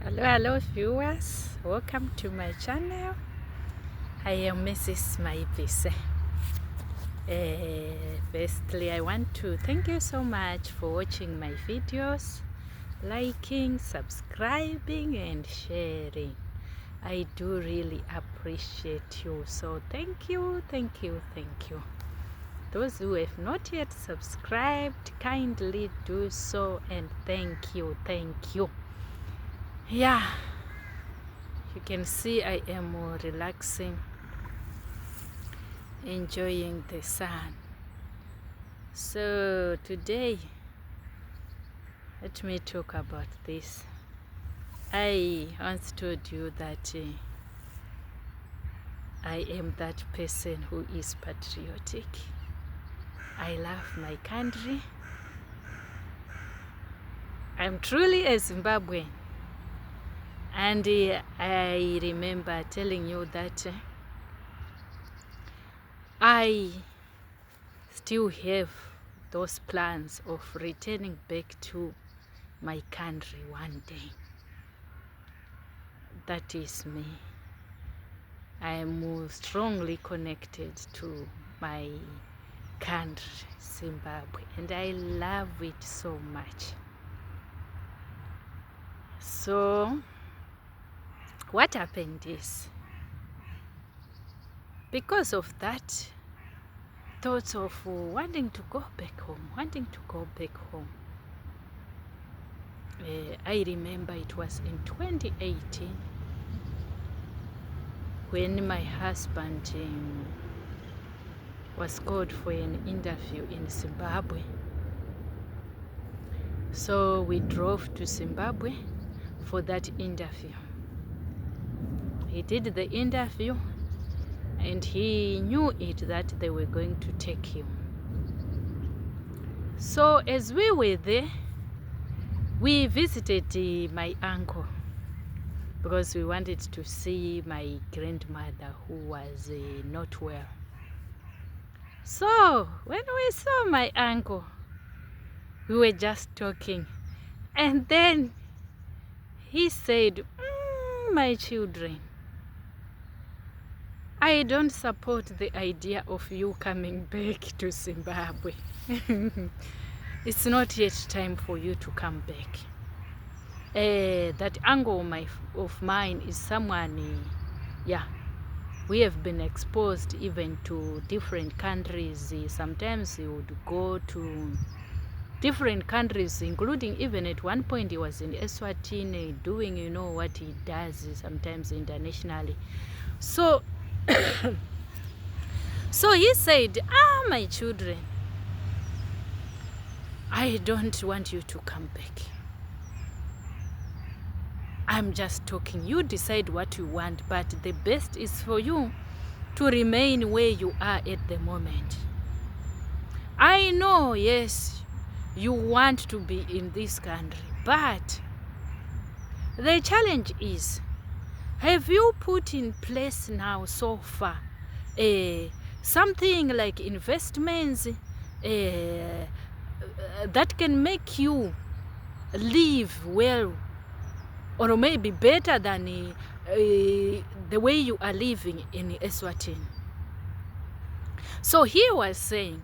Hello viewers, welcome to my channel. I am Mrs. Maivise. Firstly, I want to thank you so much for watching my videos, liking, subscribing and sharing. I do really appreciate you, so thank you. Those who have not yet subscribed, kindly do so, and thank you. Yeah, you can see I am relaxing, enjoying the sun. So today, let me talk about this. I once told you that I am that person who is patriotic. I love my country. I'm truly a Zimbabwean. And I remember telling you that I still have those plans of returning back to my country one day. That is me. I am strongly connected to my country, Zimbabwe, and I love it so much. So what happened is, because of that thoughts of wanting to go back home, I remember it was in 2018 when my husband was called for an interview in Zimbabwe. So we drove to Zimbabwe for that interview. He did the interview and he knew it that they were going to take him. So as we were there, we visited my uncle because we wanted to see my grandmother who was not well. So when we saw my uncle, we were just talking, and then he said, my children, I don't support the idea of you coming back to Zimbabwe. It's not yet time for you to come back. That uncle of mine is someone, we have been exposed even to different countries. Sometimes he would go to different countries, including even at one point he was in Eswatini doing, what he does sometimes internationally. So so he said, my children, I don't want you to come back. I'm just talking. You decide what you want, but the best is for you to remain where you are at the moment. I know, yes, you want to be in this country, but the challenge is, have you put in place now so far something like investments that can make you live well, or maybe better than the way you are living in Eswatini? So he was saying,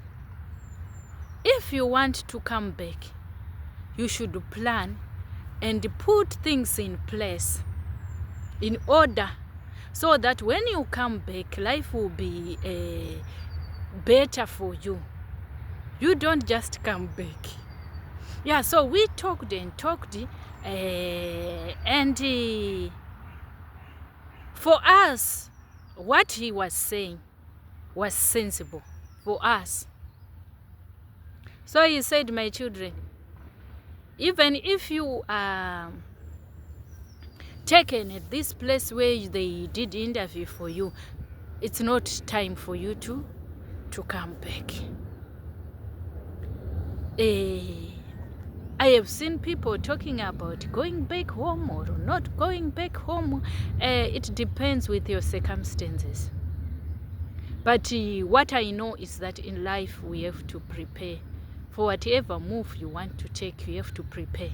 if you want to come back, you should plan and put things in place in order so that when you come back, life will be better for you. You don't just come back. Yeah, so we talked and for us, what he was saying was sensible for us. So he said, my children, even if you are taken at this place where they did interview for you, it's not time for you to come back. I have seen people talking about going back home or not going back home. It depends with your circumstances. But what I know is that in life we have to prepare. For whatever move you want to take, you have to prepare.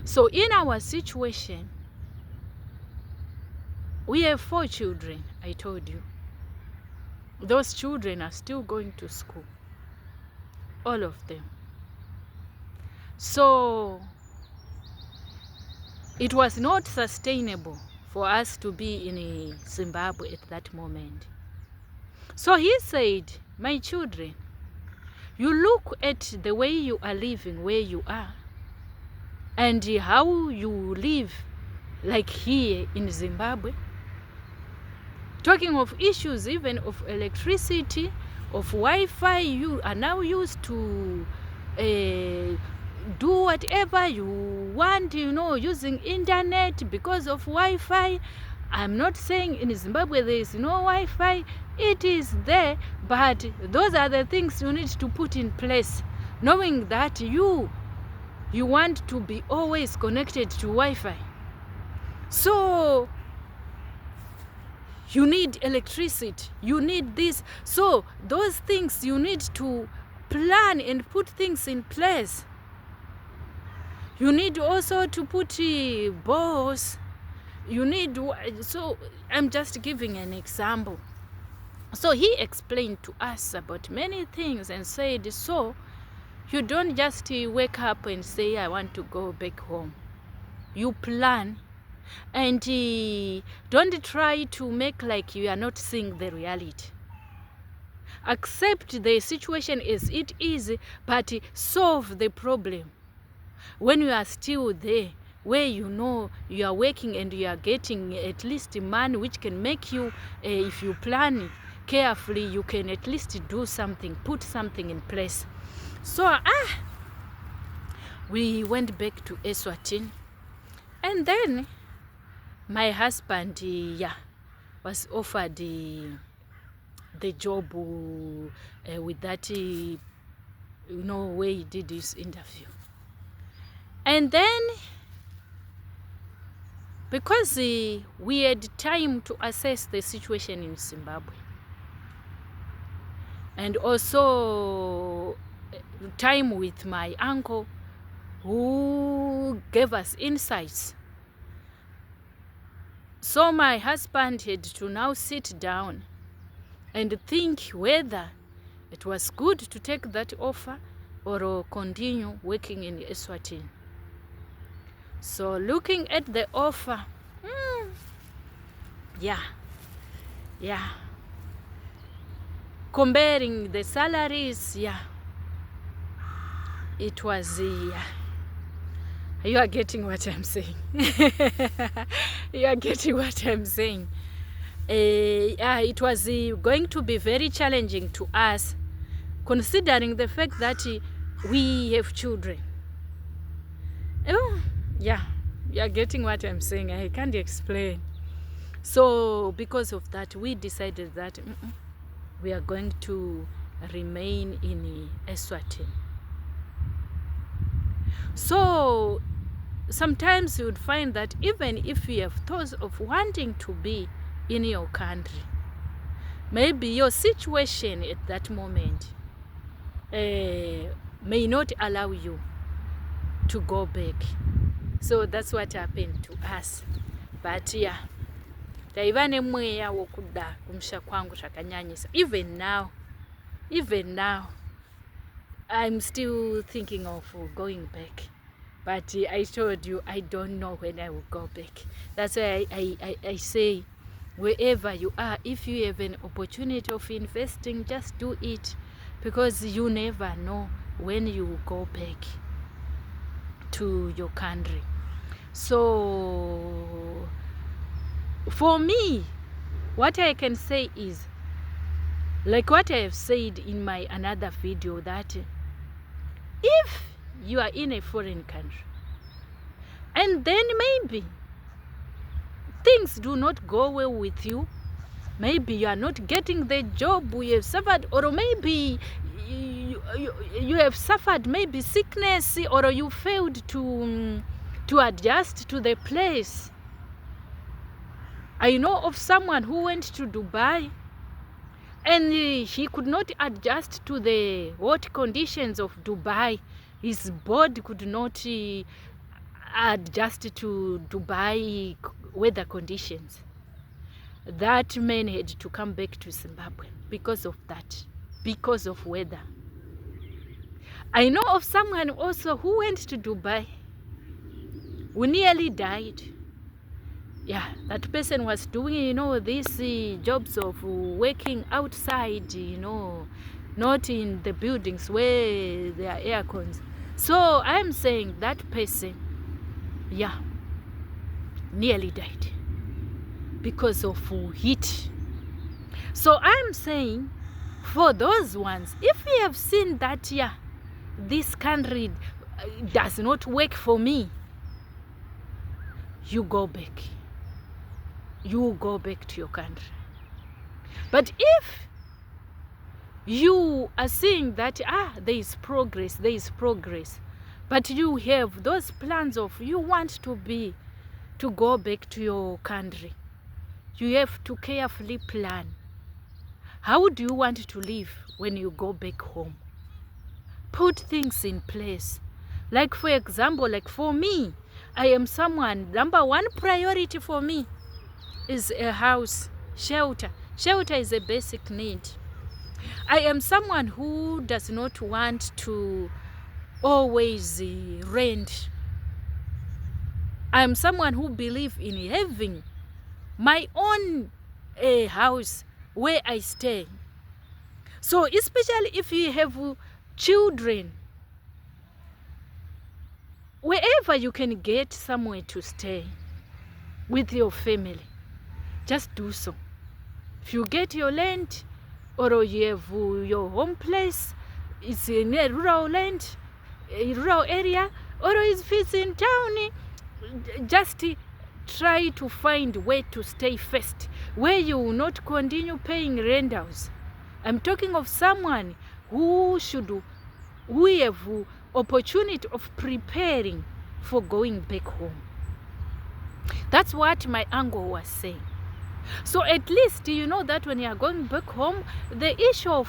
So in our situation, We have 4 children, I told you. Those children are still going to school, all of them. So it was not sustainable for us to be in Zimbabwe at that moment. So he said, my children, you look at the way you are living where you are and how you live like here in Zimbabwe. Talking of issues even of electricity, of Wi-Fi, you are now used to do whatever you want, you know, using internet because of Wi-Fi. I'm not saying in Zimbabwe there is no Wi-Fi. It is there, but those are the things you need to put in place, knowing that you want to be always connected to Wi-Fi. So you need electricity, you need this. So those things you need to plan and put things in place. You need also to put balls. You need, so I'm just giving an example. So he explained to us about many things and said, so you don't just wake up and say, I want to go back home. You plan. And don't try to make like you are not seeing the reality. Accept the situation as it is, but solve the problem. When you are still there, where you know you are working and you are getting at least money which can make you, if you plan carefully, you can at least do something, put something in place. So we went back to Eswatini, and then my husband was offered the job with that, you know, where he did his interview. And then, because we had time to assess the situation in Zimbabwe, and also time with my uncle who gave us insights. So my husband had to now sit down and think whether it was good to take that offer or continue working in Eswatini. So looking at the offer, comparing the salaries, it was you are getting what I'm saying. You are getting what I'm saying. It was going to be very challenging to us, considering the fact that we have children. You are getting what I'm saying. I can't explain. So because of that, we decided that we are going to remain in Eswatini. So sometimes you would find that even if you have thoughts of wanting to be in your country, maybe your situation at that moment may not allow you to go back. So that's what happened to us. But taivane mweya wokuda kumsha kwangu takanyanyisa. Even now I'm still thinking of going back. But I told you, I don't know when I will go back. That's why I say, wherever you are, if you have an opportunity of investing, just do it. Because you never know when you will go back to your country. So, for me, what I can say is, like what I have said in my another video, that if you are in a foreign country and then maybe things do not go well with you, maybe you are not getting the job you have suffered, or maybe you have suffered maybe sickness, or you failed to adjust to the place. I know of someone who went to Dubai and he could not adjust to the hot conditions of Dubai. His body could not adjust to Dubai weather conditions. that man had to come back to Zimbabwe because of that, because of weather. I know of someone also who went to Dubai, who nearly died. Yeah, that person was doing, you know, these jobs of working outside, you know, not in the buildings where there are air cons. So I'm saying that person, yeah, nearly died because of heat. So I'm saying for those ones, if we have seen that, yeah, this country does not work for me, you go back. You go back to your country. But if you are seeing that, there is progress, but you have those plans of you want to go back to your country, you have to carefully plan. How do you want to live when you go back home? Put things in place. Like for example, like for me, I am someone, number one priority for me is a house, shelter. Shelter is a basic need. I am someone who does not want to always rent. I am someone who believes in having my own house where I stay. So especially if you have children, wherever you can get somewhere to stay with your family, just do so. If you get your land or you have your home place, it's in a rural land, a rural area, or if it's in town, just try to find where to stay first, where you will not continue paying rentals. I'm talking of someone who have opportunity of preparing for going back home. That's what my uncle was saying. So at least you know that when you are going back home, the issue of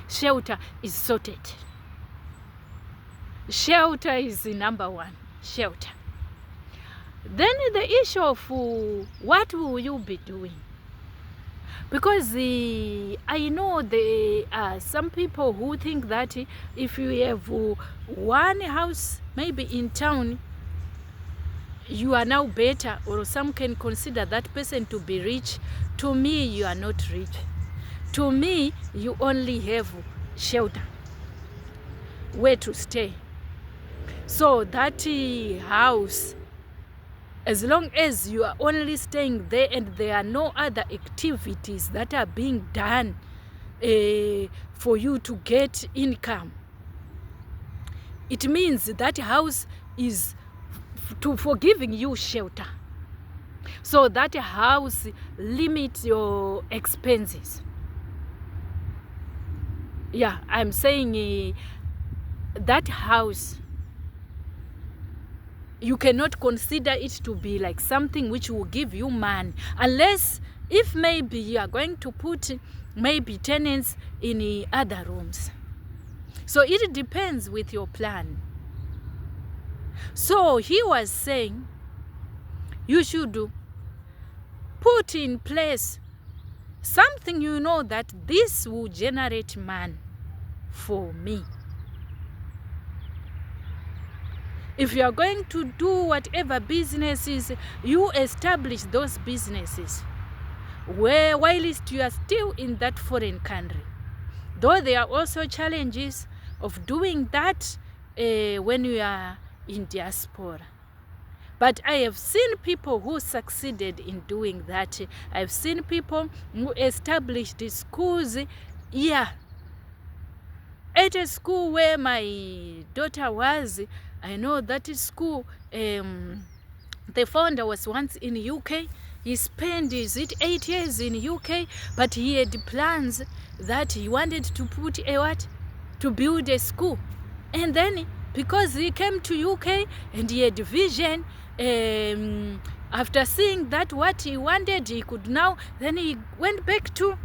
shelter is sorted. Shelter is the number one, shelter. Then the issue of what will you be doing? Because I know there are some people who think that if you have one house, maybe in town, you are now better, or some can consider that person to be rich. To me, you are not rich. To me, you only have shelter, where to stay. So that house, as long as you are only staying there and there are no other activities that are being done for you to get income, it means that house is for giving you shelter. So that house limits your expenses. Yeah, I'm saying that house, you cannot consider it to be like something which will give you money, unless if maybe you are going to put maybe tenants in other rooms. So it depends with your plan. So he was saying you should put in place something you know that this will generate money for me. If you are going to do whatever businesses, you establish those businesses whilst you are still in that foreign country. Though there are also challenges of doing that when you are in diaspora. But I have seen people who succeeded in doing that. I've seen people who established schools. Yeah. At a school where my daughter was, I know that school, the founder was once in UK. He spent, 8 years in UK, but he had plans that he wanted to put to build a school. And then, because he came to UK and he had vision, after seeing that what he wanted, he could now, then he went back to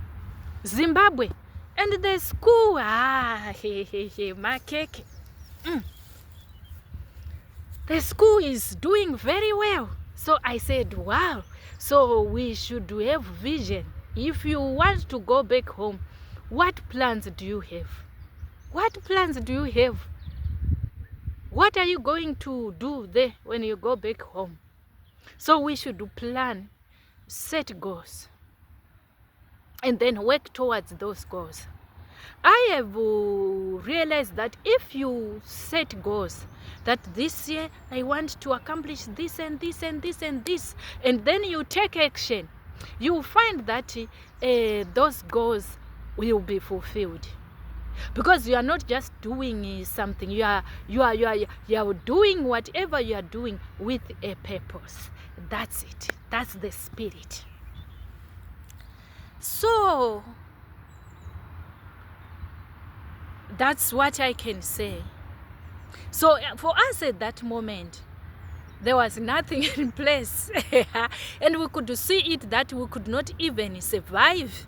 Zimbabwe. And the school, the school is doing very well. So I said, wow, so we should have vision. If you want to go back home, what plans do you have? What plans do you have? What are you going to do there when you go back home? So we should plan, set goals, and then work towards those goals. I have realized that if you set goals, that this year I want to accomplish this and this and this and this, and then you take action, you find that those goals will be fulfilled. Because you are not just doing something, you are doing whatever you are doing with a purpose. That's it. That's the spirit. So that's what I can say. So for us at that moment, there was nothing in place. And we could see it that we could not even survive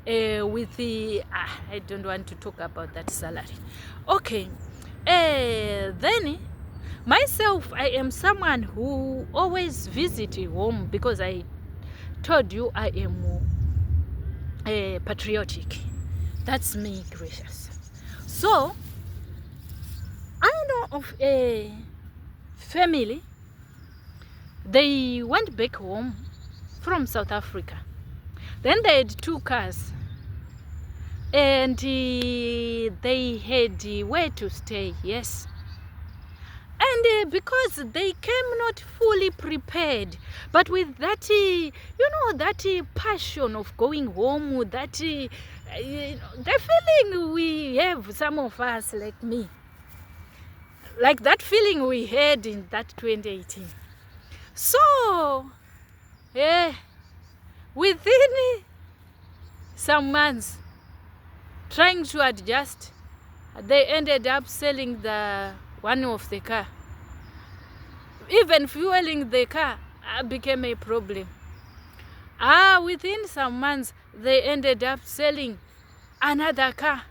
with the... I don't want to talk about that salary. Okay. Then, myself, I am someone who always visits home because I told you I am patriotic. That's me, gracious. So, I know of a family. They went back home from South Africa. Then they had 2 cars. And they had where to stay, yes. And because they came not fully prepared, but with that, that passion of going home, that the feeling we have, some of us like me, like that feeling we had in that 2018. So, within some months, trying to adjust, they ended up selling the one of the car. Even fueling the car became a problem. Within some months, they ended up selling another car.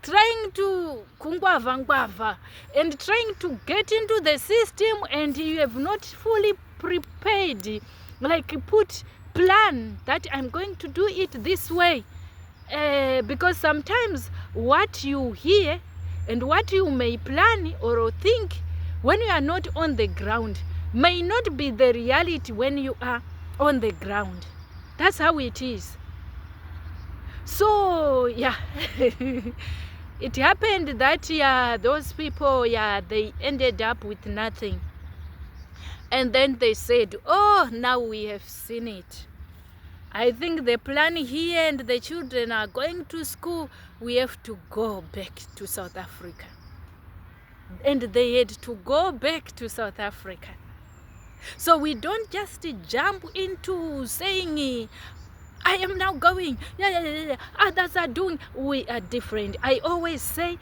Trying to kungwava and trying to get into the system, and you have not fully prepared, like put plan that I'm going to do it this way. Because sometimes what you hear and what you may plan or think when you are not on the ground may not be the reality when you are on the ground. That's how it is. So, yeah, it happened that, those people, they ended up with nothing. And then they said, oh, now we have seen it. I think the plan here and the children are going to school. We have to go back to South Africa. And they had to go back to South Africa. So we don't just jump into saying, I am now going. Others are doing. We are different. I always say,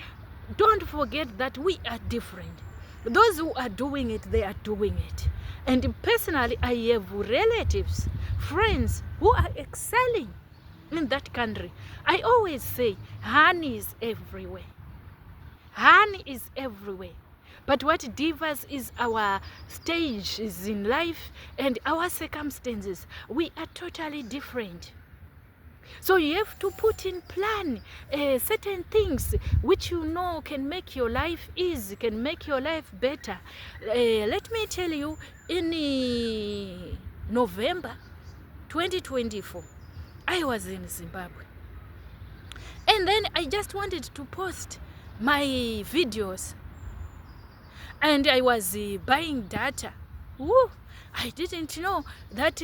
don't forget that we are different. Those who are doing it, they are doing it. And personally, I have relatives, friends who are excelling in that country. I always say, honey is everywhere. Honey is everywhere. But what differs is our stages in life and our circumstances. We are totally different. So you have to put in plan certain things which you know can make your life easy, can make your life better. Let me tell you, in November 2024, I was in Zimbabwe. And then I just wanted to post my videos. And I was buying data. Woo! I didn't know that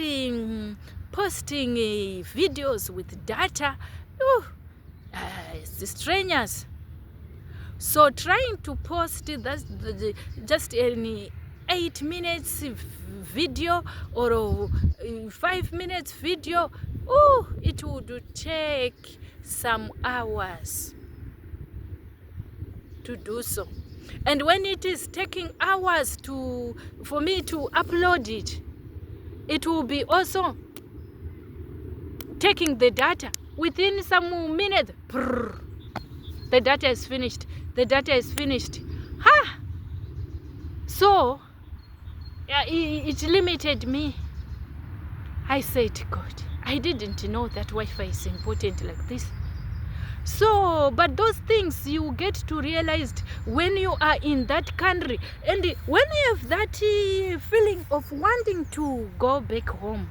posting videos with data, it's strangers. So trying to post just any 8 minutes video or 5 minutes video, it would take some hours to do so. And when it is taking hours for me to upload it, it will be also taking the data. Within some minutes, the data is finished. The data is finished. So it limited me. I said, God, I didn't know that Wi-Fi is important like this. So, but those things you get to realize when you are in that country, and when you have that feeling of wanting to go back home,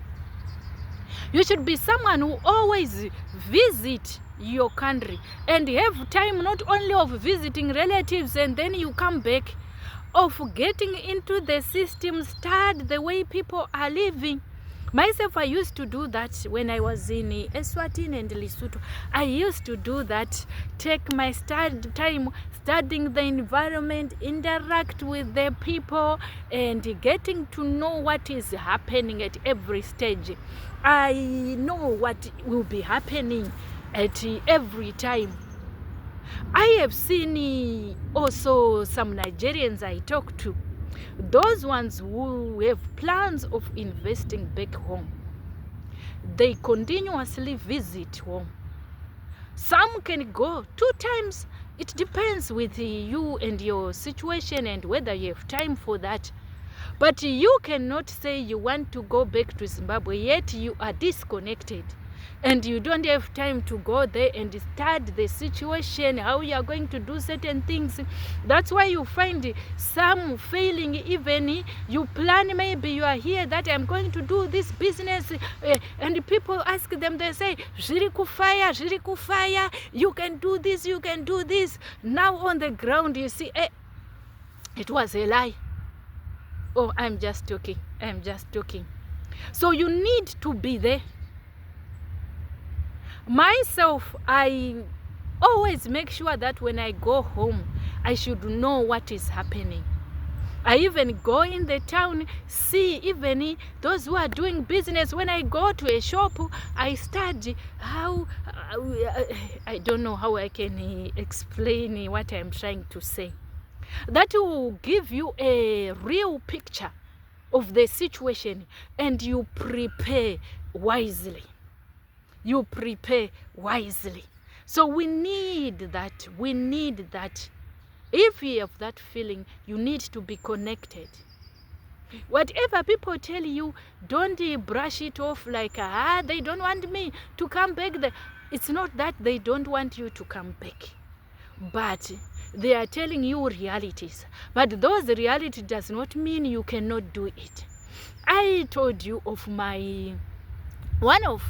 you should be someone who always visit your country and have time not only of visiting relatives and then you come back, of getting into the system, start the way people are living. Myself, I used to do that when I was in Eswatini and Lesotho. I used to do that, take my time studying the environment, interact with the people, and getting to know what is happening at every stage. I know what will be happening at every time. I have seen also some Nigerians I talk to, those ones who have plans of investing back home. They continuously visit home. Some can go 2 times. It depends with you and your situation and whether you have time for that. But you cannot say you want to go back to Zimbabwe, yet you are disconnected. And you don't have time to go there and start the situation, how you are going to do certain things. That's why you find some failing. Even you plan, maybe you are here that I'm going to do this business, and people ask them, they say, "Zviri kufaya, you can do this, you can do this." Now on the ground you see, it was a lie. Oh, I'm just talking. So you need to be there. Myself, I always make sure that when I go home, I should know what is happening. I even go in the town, see even those who are doing business. When I go to a shop, I study how, I don't know how I can explain what I'm trying to say. That will give you a real picture of the situation, and you prepare wisely. You prepare wisely. So we need that. If you have that feeling, you need to be connected. Whatever people tell you, don't brush it off like, they don't want me to come back there. It's not that they don't want you to come back, but they are telling you realities. But those realities does not mean you cannot do it. I told you of one of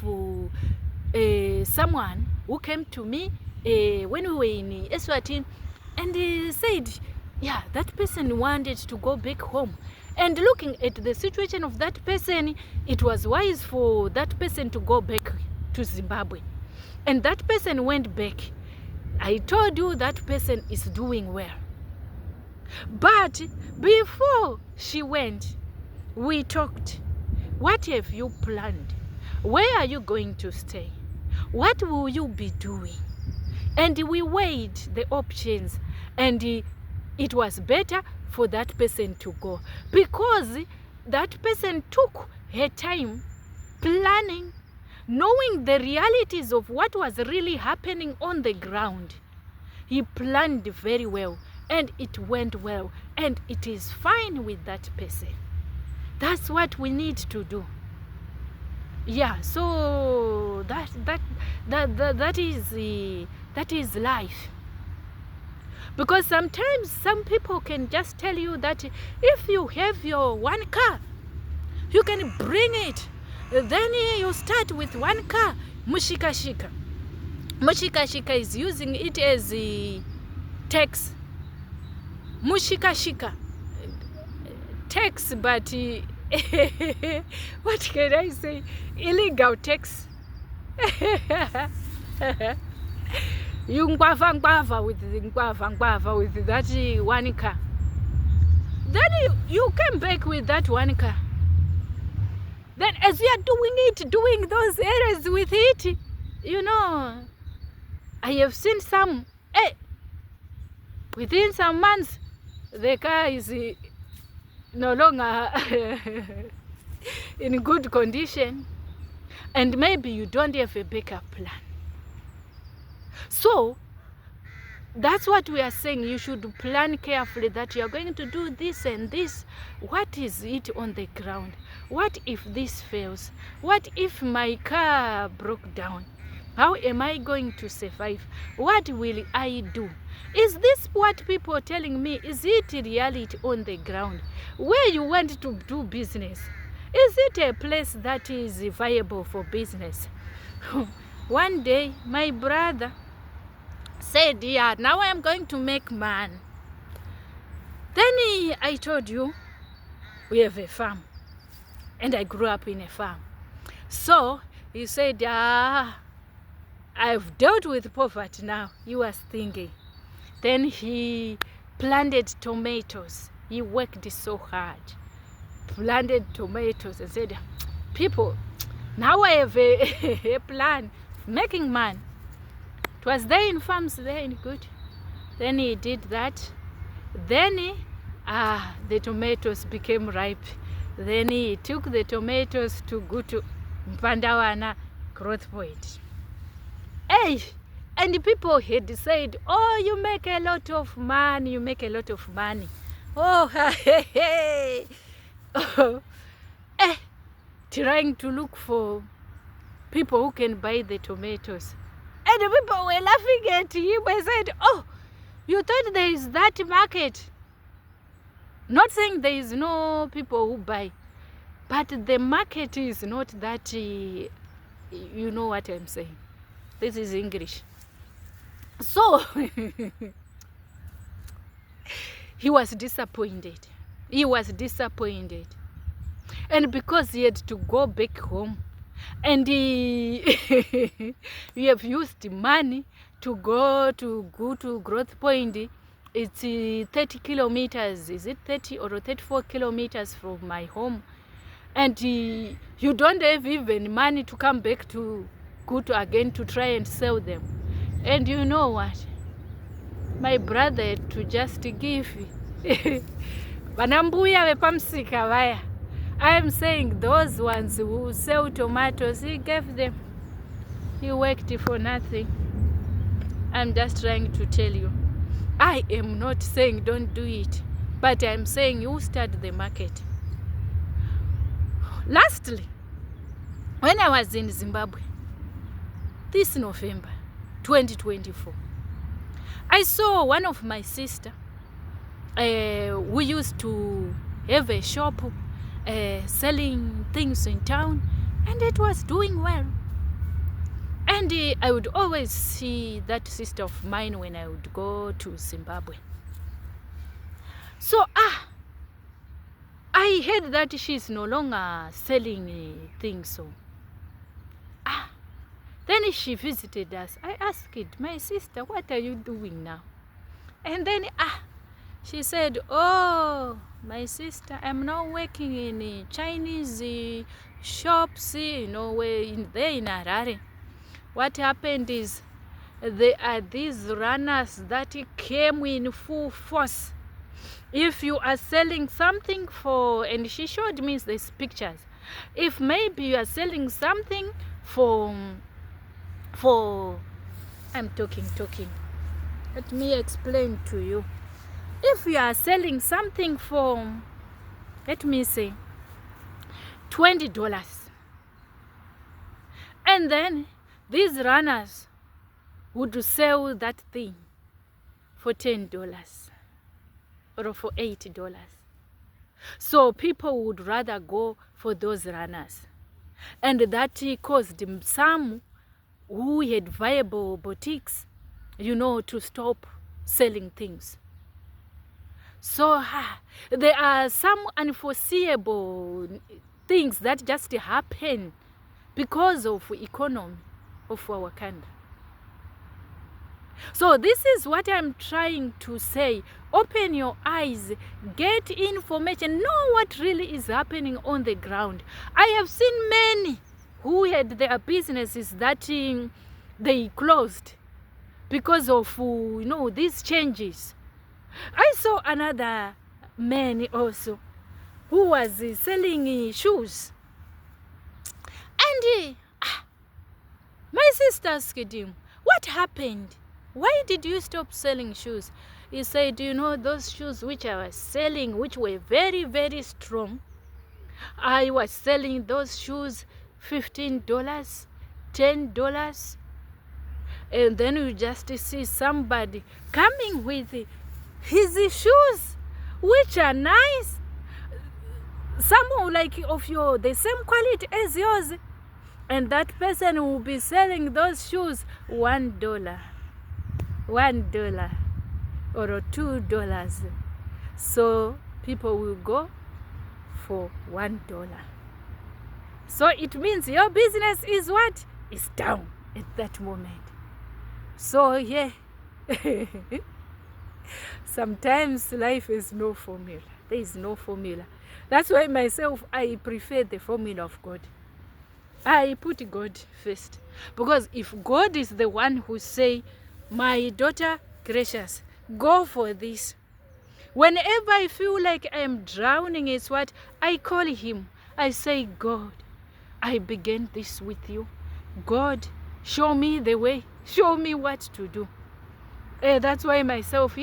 someone who came to me when we were in Eswatini, and he said, yeah, that person wanted to go back home. And looking at the situation of that person, it was wise for that person to go back to Zimbabwe. And that person went back. I told you that person is doing well. But before she went, we talked. What have you planned? Where are you going to stay? What will you be doing? And we weighed the options, and it was better for that person to go, because that person took her time planning, knowing the realities of what was really happening on the ground. He planned very well, and it went well, and it is fine with that person. That's what we need to do. Yeah, so that is life. Because sometimes some people can just tell you that if you have your 1 car, you can bring it. Then you start with 1 car. Mushikashika. Mushikashika is using it as a tax. Mushikashika. Tax, but what can I say? Illegal tax. You ngwava with that 1 car. Then you came back with that 1 car. Then as you are doing those errors with it, you know, I have seen some, within some months, the car is no longer in good condition, and maybe you don't have a backup plan. So That's what we are saying. You should plan carefully that you are going to do this and this. What is it on the ground? What if this fails? What if my car broke down? How am I going to survive? What will I do? Is this what people are telling me? Is it reality on the ground? Where you want to do business? Is it a place that is viable for business? One day, my brother said, yeah, now I am going to make money. Then I told you, we have a farm. And I grew up in a farm. So he said, I've dealt with poverty now. He was thinking. Then he planted tomatoes. He worked so hard. Planted tomatoes and said, people, now I have a plan, making money. It was there in farms, there in good. Then he did that. Then the tomatoes became ripe. Then he took the tomatoes to go to Mpandawana growth point. Hey, and the people had said, oh, you make a lot of money, you make a lot of money. Oh, hey. Oh, trying to look for people who can buy the tomatoes. And the people were laughing at him and said, oh, you thought there is that market. Not saying there is no people who buy, but the market is not that, you know what I'm saying. This is English. So, he was disappointed. He was disappointed. And because he had to go back home, and you have used money to go to growth point. It's 30 kilometers. Is it 30 or 34 kilometers from my home? And you don't have even money to come back to go to again to try and sell them. And you know what? My brother had to just give. Vanambuya vepamsika vaya. I am saying those ones who sell tomatoes, he gave them. He worked for nothing. I'm just trying to tell you. I am not saying don't do it, but I'm saying you start the market. Lastly, when I was in Zimbabwe, this November 2024, I saw one of my sister who used to have a shop selling things in town, and it was doing well. And I would always see that sister of mine when I would go to Zimbabwe. So I heard that she's no longer selling things. So then she visited us. I asked, my sister, what are you doing now? And then she said, oh, my sister, I'm now working in Chinese shops, you know, there in Harare. What happened is there are these runners that came in full force. If you are selling something for, and she showed me these pictures, if maybe you are selling something for I'm talking. Let me explain to you. If you are selling something for, let me say, $20, and then these runners would sell that thing for $10 or for $8. So people would rather go for those runners. And that caused some who had viable boutiques, you know, to stop selling things. So there are some unforeseeable things that just happen because of economy of our country. So this is what I'm trying to say. Open your eyes, get information, know what really is happening on the ground. I have seen many who had their businesses that they closed because of, you know, these changes. I saw another man also who was selling shoes. And my sister asked him, what happened? Why did you stop selling shoes? He said, you know, those shoes which I was selling, which were very, very strong, I was selling those shoes $15, $10, and then you just see somebody coming with his shoes, which are nice, some like of the same quality as yours, and that person will be selling those shoes $1 or $2. So people will go for $1. So it means your business is what? Is down at that moment. So yeah, sometimes life is no formula. There is no formula. That's why myself, I prefer the formula of God. I put God first. Because if God is the one who say, my daughter Gracious, go for this. Whenever I feel like I am drowning, is what I call him. I say, God, I began this with you. God, show me the way. Show me what to do. That's why myself,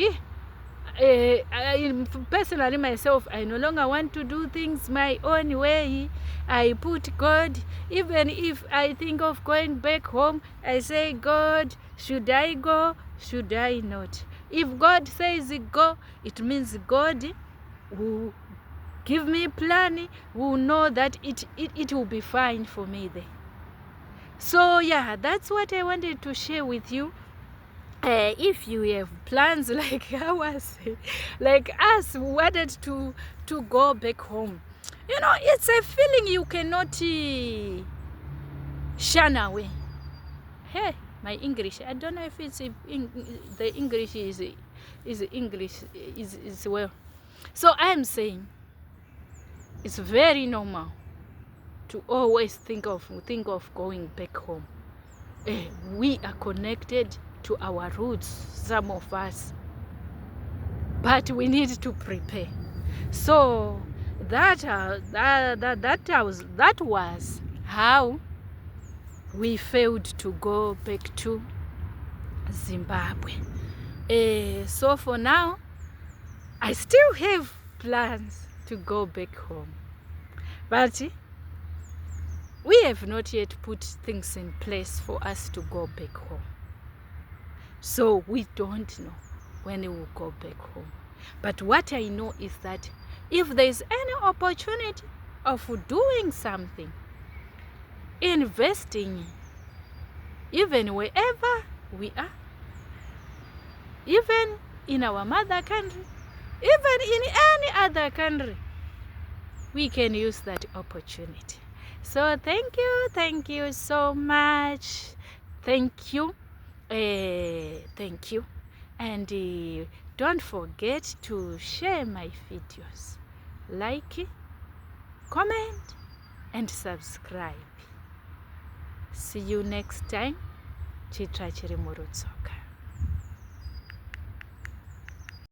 personally myself, I no longer want to do things my own way. I put God. Even if I think of going back home, I say, God, should I go? Should I not? If God says go, it means God will give me a plan, will know that it will be fine for me there. So yeah, that's what I wanted to share with you. If you have plans like ours, like us who wanted to go back home, you know, it's a feeling you cannot shun away. Hey, my English, I don't know if it's the English is English is well. So I'm saying it's very normal to always think of going back home. We are connected to our roots, some of us, but we need to prepare. So that was how we failed to go back to Zimbabwe. So for now, I still have plans to go back home, but we have not yet put things in place for us to go back home. So we don't know when we will go back home. But what I know is that if there is any opportunity of doing something, investing, even wherever we are, even in our mother country, even in any other country, we can use that opportunity. So thank you so much. Thank you. Thank you. And don't forget to share my videos. Like, comment, and subscribe. See you next time. Chitra chiri murutsoka.